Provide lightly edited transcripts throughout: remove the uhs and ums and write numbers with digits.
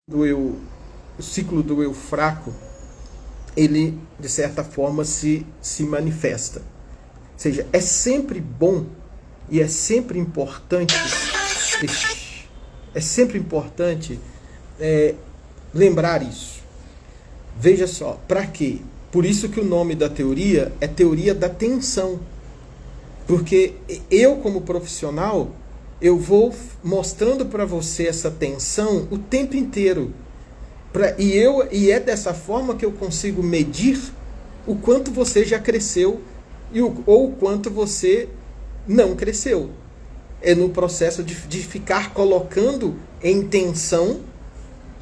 o ciclo do eu fraco, ele, de certa forma, se manifesta. Ou seja, é sempre bom e é sempre importante, lembrar isso. Veja só, para quê? Por isso que o nome da teoria é teoria da tensão. Porque eu, como profissional, eu vou mostrando para você essa tensão o tempo inteiro. E é dessa forma que eu consigo medir o quanto você já cresceu ou o quanto você não cresceu. É no processo de ficar colocando em tensão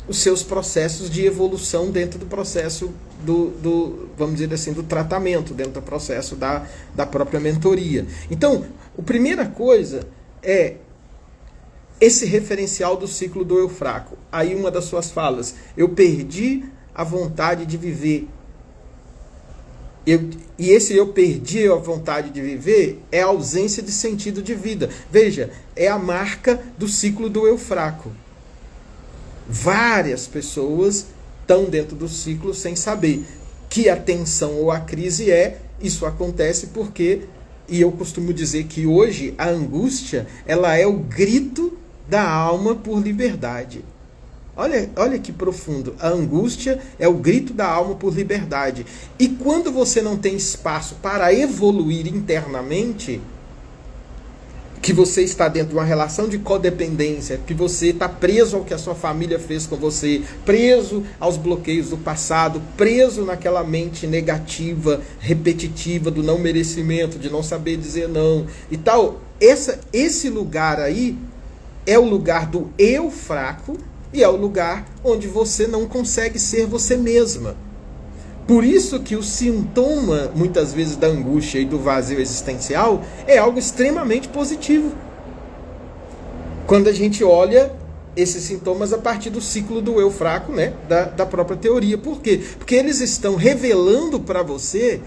os seus processos de evolução dentro do processo vamos dizer assim, do tratamento, dentro do processo da própria mentoria. Então, a primeira coisa é esse referencial do ciclo do eu fraco. Aí uma das suas falas, eu perdi a vontade de viver. E esse eu perdi a vontade de viver é a ausência de sentido de vida. Veja, é a marca do ciclo do eu fraco. Várias pessoas estão dentro do ciclo sem saber que a tensão ou a crise isso acontece porque, e eu costumo dizer que hoje a angústia, ela é o grito da alma por liberdade. Olha que profundo. A angústia é o grito da alma por liberdade. E quando você não tem espaço para evoluir internamente, que você está dentro de uma relação de codependência, que você está preso ao que a sua família fez com você, preso aos bloqueios do passado, preso naquela mente negativa, repetitiva, do não merecimento, de não saber dizer não e tal. Esse lugar aí é o lugar do eu fraco e é o lugar onde você não consegue ser você mesma. Por isso que o sintoma, muitas vezes, da angústia e do vazio existencial é algo extremamente positivo. Quando a gente olha esses sintomas a partir do ciclo do eu fraco, né, da própria teoria. Por quê? Porque eles estão revelando para você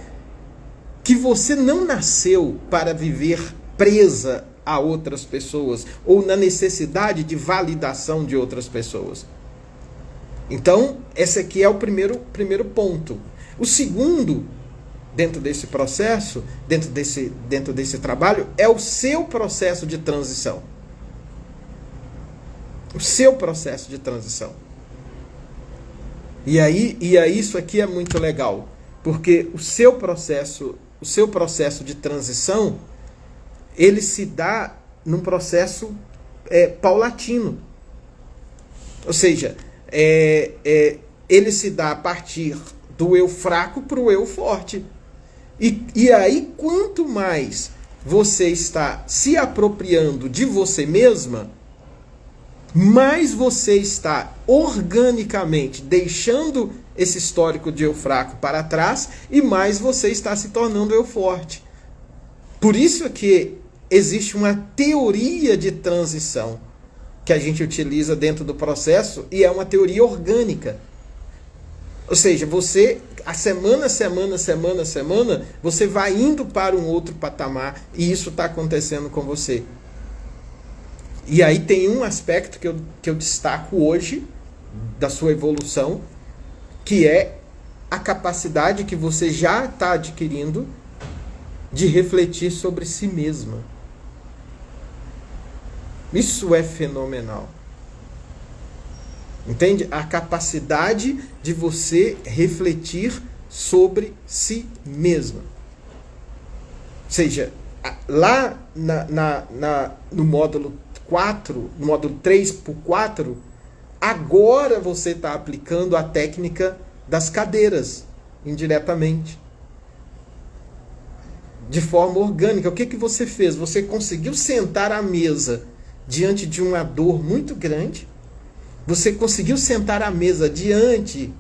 que você não nasceu para viver presa a outras pessoas ou na necessidade de validação de outras pessoas. Então, esse aqui é o primeiro ponto. O segundo, dentro desse processo, dentro desse trabalho, é o seu processo de transição. O seu processo de transição. E aí isso aqui é muito legal, porque o seu processo de transição, ele se dá num processo paulatino. Ou seja, ele se dá a partir do eu fraco para o eu forte. E aí, quanto mais você está se apropriando de você mesma, mais você está organicamente deixando esse histórico de eu fraco para trás e mais você está se tornando eu forte. Por isso que existe uma teoria de transição que a gente utiliza dentro do processo e é uma teoria orgânica. Ou seja, você, a semana, você vai indo para um outro patamar e isso está acontecendo com você. E aí tem um aspecto que eu destaco hoje da sua evolução, que é a capacidade que você já está adquirindo de refletir sobre si mesma. Isso é fenomenal. Entende? A capacidade de você refletir sobre si mesma. Ou seja, lá no módulo 4, no módulo 3x4, agora você está aplicando a técnica das cadeiras, indiretamente. De forma orgânica. O que você fez? Você conseguiu sentar à mesa diante de uma dor muito grande. Você conseguiu sentar à mesa diante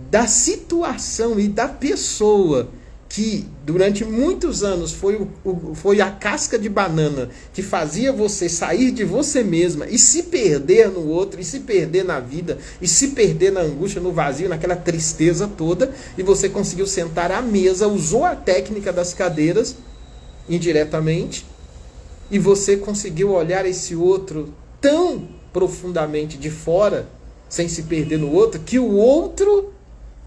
da situação e da pessoa que durante muitos anos foi a casca de banana que fazia você sair de você mesma e se perder no outro, e se perder na vida, e se perder na angústia, no vazio, naquela tristeza toda, e você conseguiu sentar à mesa, usou a técnica das cadeiras indiretamente, e você conseguiu olhar esse outro tão profundamente de fora, sem se perder no outro, que o outro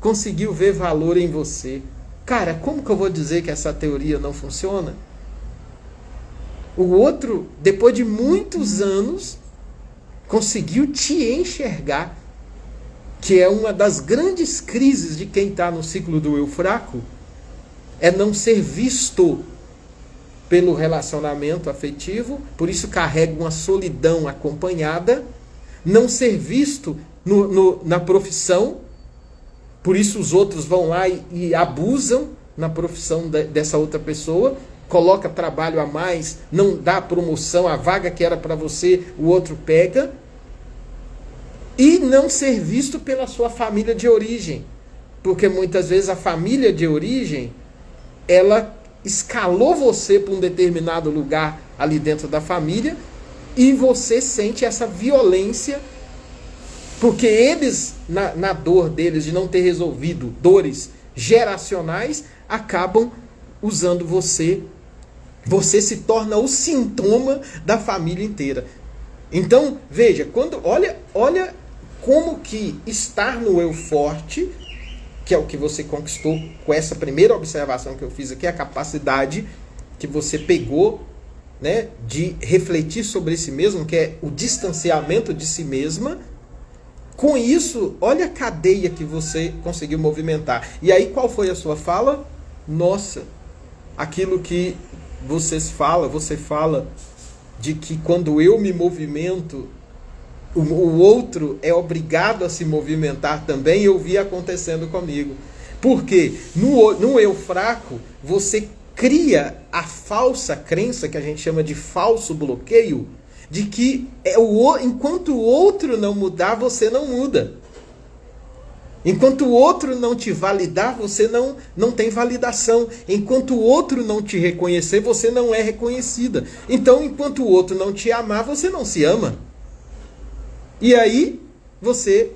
conseguiu ver valor em você. Cara, como que eu vou dizer que essa teoria não funciona? O outro, depois de muitos anos, conseguiu te enxergar, que é uma das grandes crises de quem está no ciclo do eu fraco, é não ser visto pelo relacionamento afetivo, por isso carrega uma solidão acompanhada, não ser visto na profissão, por isso os outros vão lá e abusam na profissão dessa outra pessoa, coloca trabalho a mais, não dá promoção, a vaga que era para você, o outro pega, e não ser visto pela sua família de origem, porque muitas vezes a família de origem, ela escalou você para um determinado lugar ali dentro da família, e você sente essa violência, porque eles, na dor deles de não ter resolvido dores geracionais, acabam usando você. Você se torna o sintoma da família inteira. Então, veja, olha como que estar no eu forte, que é o que você conquistou com essa primeira observação que eu fiz aqui, a capacidade que você pegou, né, de refletir sobre si mesmo, que é o distanciamento de si mesma. Com isso, olha a cadeia que você conseguiu movimentar. E aí, qual foi a sua fala? Nossa, aquilo que você fala de que quando eu me movimento, o outro é obrigado a se movimentar também, eu vi acontecendo comigo. Porque no eu fraco, você cria a falsa crença, que a gente chama de falso bloqueio, de que enquanto o outro não mudar, você não muda. Enquanto o outro não te validar, você não tem validação. Enquanto o outro não te reconhecer, você não é reconhecida. Então, enquanto o outro não te amar, você não se ama. E aí, você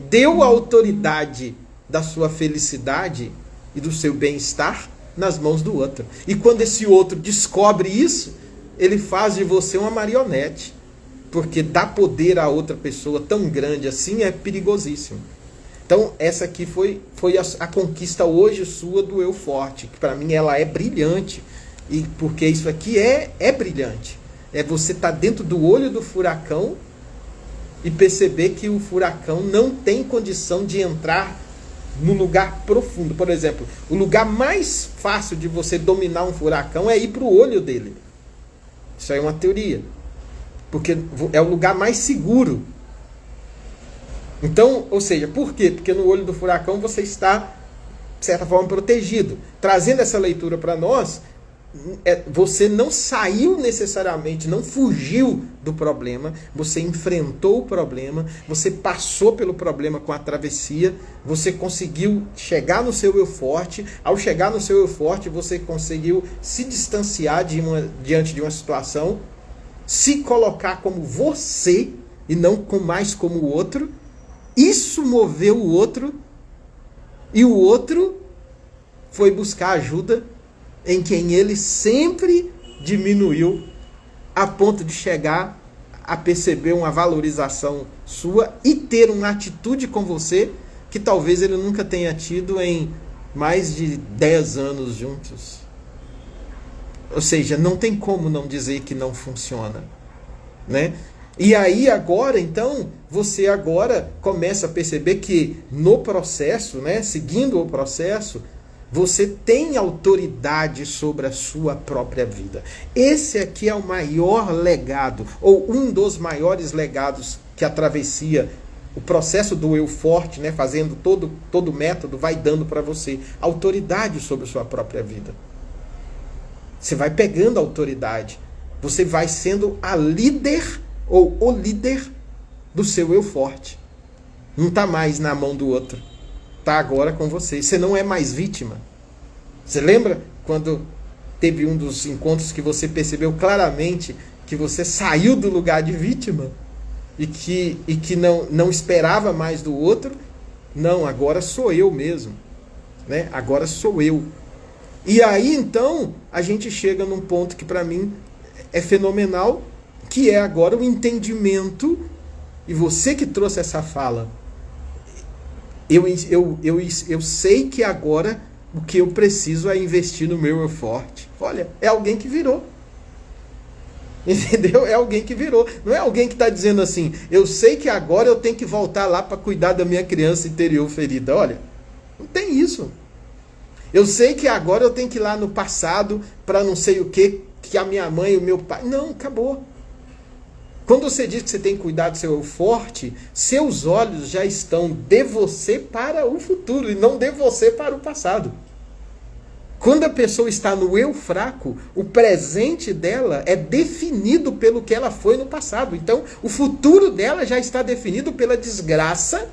deu a autoridade da sua felicidade e do seu bem-estar nas mãos do outro. E quando esse outro descobre isso, ele faz de você uma marionete. Porque dar poder a outra pessoa tão grande assim é perigosíssimo. Então, essa aqui foi a conquista hoje sua do eu forte, que para mim ela é brilhante, e porque isso aqui é brilhante. É você estar dentro do olho do furacão e perceber que o furacão não tem condição de entrar no lugar profundo. Por exemplo, o lugar mais fácil de você dominar um furacão é ir para o olho dele. Isso aí é uma teoria. Porque é o lugar mais seguro. Então, ou seja, por quê? Porque no olho do furacão você está, de certa forma, protegido. Trazendo essa leitura para nós, você não saiu necessariamente, não fugiu do problema, você enfrentou o problema, você passou pelo problema com a travessia, você conseguiu chegar no seu eu forte. Ao chegar no seu eu forte, você conseguiu se distanciar diante de uma situação, se colocar como você e não mais como o outro. Isso moveu o outro, e o outro foi buscar ajuda em quem ele sempre diminuiu, a ponto de chegar a perceber uma valorização sua e ter uma atitude com você que talvez ele nunca tenha tido em mais de 10 anos juntos. Ou seja, não tem como não dizer que não funciona, né? E aí agora, então, você agora começa a perceber que no processo, né, seguindo o processo, você tem autoridade sobre a sua própria vida. Esse aqui é o maior legado, ou um dos maiores legados que a travessia, o processo do eu forte, né, fazendo todo o método, vai dando para você. Autoridade sobre a sua própria vida. Você vai pegando autoridade. Você vai sendo a líder ou o líder do seu eu forte. Não está mais na mão do outro. Está agora com você. Você não é mais vítima. Você lembra quando teve um dos encontros que você percebeu claramente que você saiu do lugar de vítima? E que não esperava mais do outro? Não, agora sou eu mesmo. Né? Agora sou eu. E aí, então, a gente chega num ponto que para mim é fenomenal, que é agora o entendimento e você que trouxe essa fala, eu sei que agora o que eu preciso é investir no meu eu forte. Olha, é alguém que virou. Entendeu? É alguém que virou. Não é alguém que está dizendo assim, eu sei que agora eu tenho que voltar lá para cuidar da minha criança interior ferida. Olha, não tem isso. Eu sei que agora eu tenho que ir lá no passado para não sei o que a minha mãe e o meu pai... Não, acabou. Quando você diz que você tem que cuidar do seu eu forte, seus olhos já estão de você para o futuro e não de você para o passado. Quando a pessoa está no eu fraco, o presente dela é definido pelo que ela foi no passado. Então, o futuro dela já está definido pela desgraça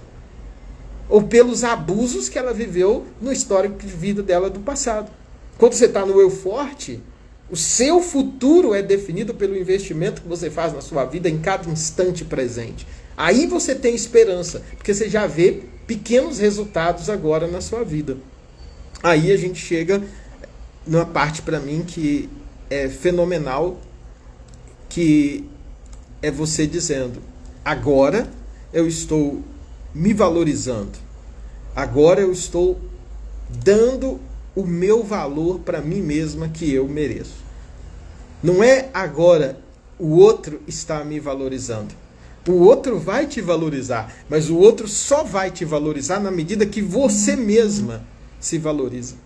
ou pelos abusos que ela viveu no histórico de vida dela do passado. Quando você está no eu forte, o seu futuro é definido pelo investimento que você faz na sua vida em cada instante presente. Aí você tem esperança, porque você já vê pequenos resultados agora na sua vida. Aí a gente chega numa parte para mim que é fenomenal, que é você dizendo, agora eu estou me valorizando, agora eu estou dando o meu valor para mim mesma que eu mereço. Não é agora o outro está me valorizando. O outro vai te valorizar, mas o outro só vai te valorizar na medida que você mesma se valoriza.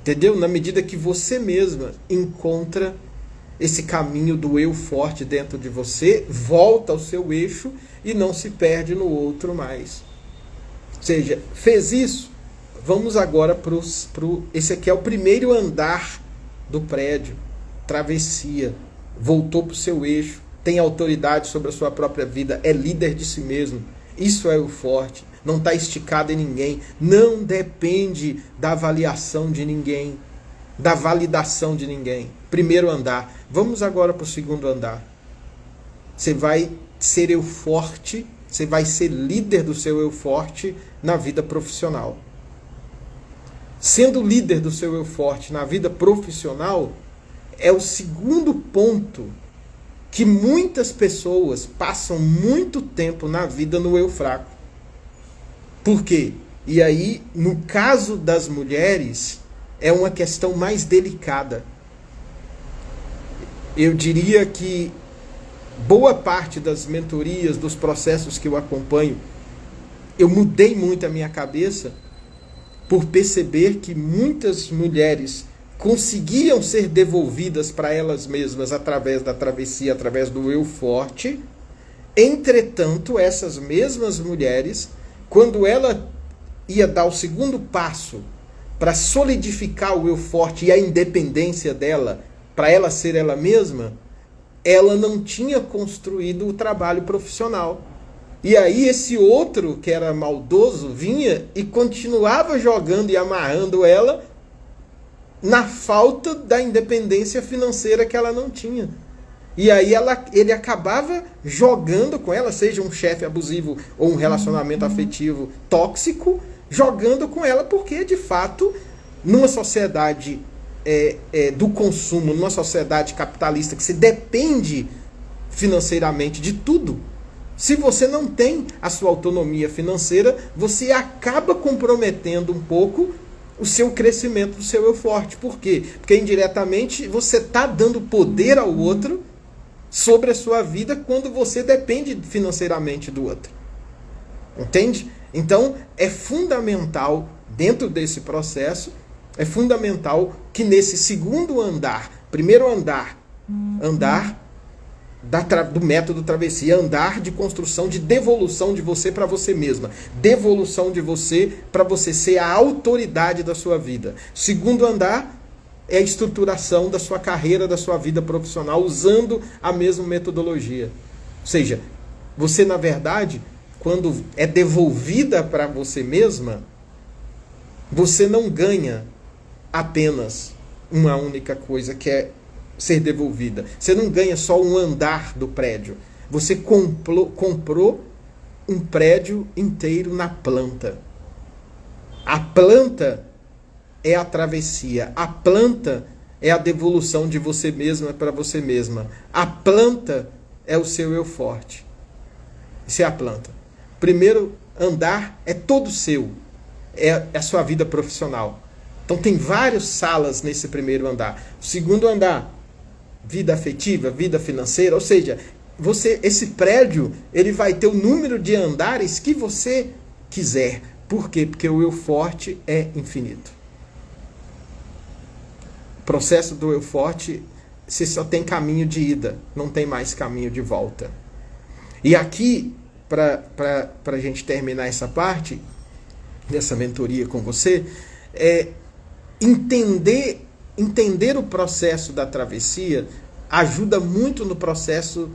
Entendeu? Na medida que você mesma encontra esse caminho do eu forte dentro de você, volta ao seu eixo e não se perde no outro mais. Ou seja, fez isso, vamos agora para esse aqui é o primeiro andar do prédio, travessia, voltou para o seu eixo, tem autoridade sobre a sua própria vida, é líder de si mesmo. Isso é o forte, não está esticado em ninguém, não depende da avaliação de ninguém, da validação de ninguém. Primeiro andar, vamos agora para o segundo andar. Você vai ser eu forte, você vai ser líder do seu eu forte na vida profissional. Sendo líder do seu eu forte na vida profissional, é o segundo ponto que muitas pessoas passam muito tempo na vida no eu fraco. Por quê? E aí, no caso das mulheres, é uma questão mais delicada. Eu diria que boa parte das mentorias, dos processos que eu acompanho, eu mudei muito a minha cabeça por perceber que muitas mulheres conseguiam ser devolvidas para elas mesmas através da travessia, através do eu forte. Entretanto, essas mesmas mulheres, quando ela ia dar o segundo passo para solidificar o eu forte e a independência dela, para ela ser ela mesma, ela não tinha construído o trabalho profissional. E aí esse outro, que era maldoso, vinha e continuava jogando e amarrando ela na falta da independência financeira que ela não tinha. E aí ele acabava jogando com ela, seja um chefe abusivo ou um relacionamento afetivo tóxico, jogando com ela porque, de fato, numa sociedade do consumo, numa sociedade capitalista que se depende financeiramente de tudo, se você não tem a sua autonomia financeira, você acaba comprometendo um pouco o seu crescimento do seu eu forte. Por quê? Porque indiretamente você está dando poder ao outro sobre a sua vida quando você depende financeiramente do outro. Entende? Então, é fundamental, dentro desse processo, é fundamental que nesse segundo andar, primeiro andar do método travessia, andar de construção, de devolução de você para você mesma, devolução de você para você ser a autoridade da sua vida. Segundo andar é a estruturação da sua carreira, da sua vida profissional, usando a mesma metodologia. Ou seja, você, na verdade, quando é devolvida para você mesma, você não ganha apenas uma única coisa, que é ser devolvida. Você não ganha só um andar do prédio. Você comprou um prédio inteiro na planta. A planta é a travessia. A planta é a devolução de você mesma para você mesma. A planta é o seu eu forte. Isso é a planta. Primeiro andar é todo seu. É a sua vida profissional. Então tem várias salas nesse primeiro andar. O segundo andar, vida afetiva, vida financeira, ou seja, esse prédio, ele vai ter o número de andares que você quiser. Por quê? Porque o eu forte é infinito. O processo do eu forte, você só tem caminho de ida, não tem mais caminho de volta. E aqui, para a gente terminar essa parte dessa mentoria com você, entender o processo da travessia ajuda muito no processo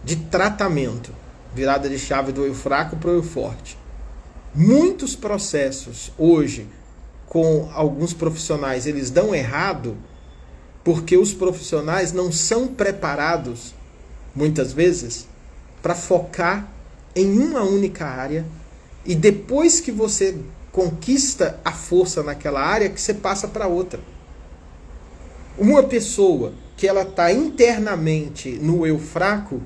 de tratamento, virada de chave do eu fraco para o eu forte. Muitos processos hoje, com alguns profissionais, eles dão errado porque os profissionais não são preparados, muitas vezes, para focar em uma única área, e depois que você conquista a força naquela área, que você passa para outra. Uma pessoa que ela está internamente no eu fraco,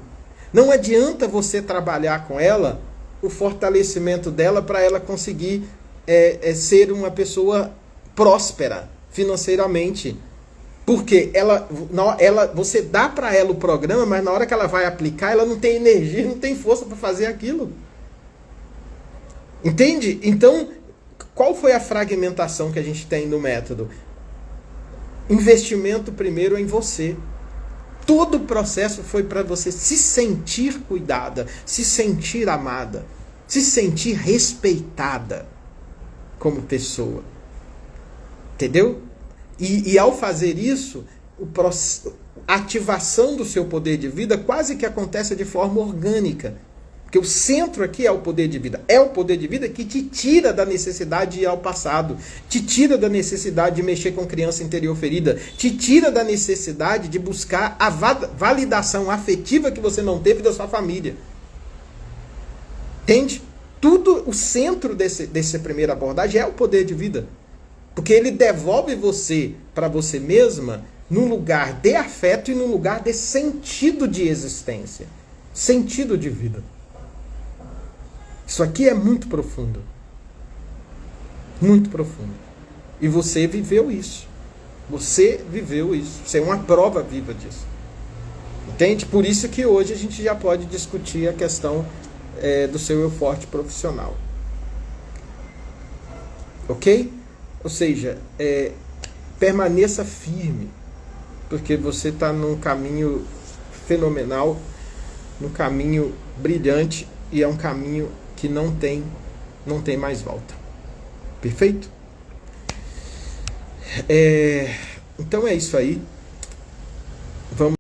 não adianta você trabalhar com ela o fortalecimento dela para ela conseguir ser uma pessoa próspera financeiramente. Porque você dá para ela o programa, mas na hora que ela vai aplicar, ela não tem energia, não tem força para fazer aquilo. Entende? Então, qual foi a fragmentação que a gente tem no método? Investimento primeiro em você. Todo o processo foi para você se sentir cuidada, se sentir amada, se sentir respeitada como pessoa. Entendeu? E ao fazer isso, a ativação do seu poder de vida quase que acontece de forma orgânica. Porque o centro aqui é o poder de vida. É o poder de vida que te tira da necessidade de ir ao passado. Te tira da necessidade de mexer com criança interior ferida. Te tira da necessidade de buscar a validação afetiva que você não teve da sua família. Entende? Tudo, o centro dessa primeira abordagem é o poder de vida. Porque ele devolve você para você mesma num lugar de afeto e num lugar de sentido de existência. Sentido de vida. Isso aqui é muito profundo. Muito profundo. E você viveu isso. Você viveu isso. Você é uma prova viva disso. Entende? Por isso que hoje a gente já pode discutir a questão do seu eu forte profissional. Ok? Ou seja, permaneça firme. Porque você está num caminho fenomenal, num caminho brilhante, e é um caminho que não tem mais volta. Perfeito? Então é isso aí.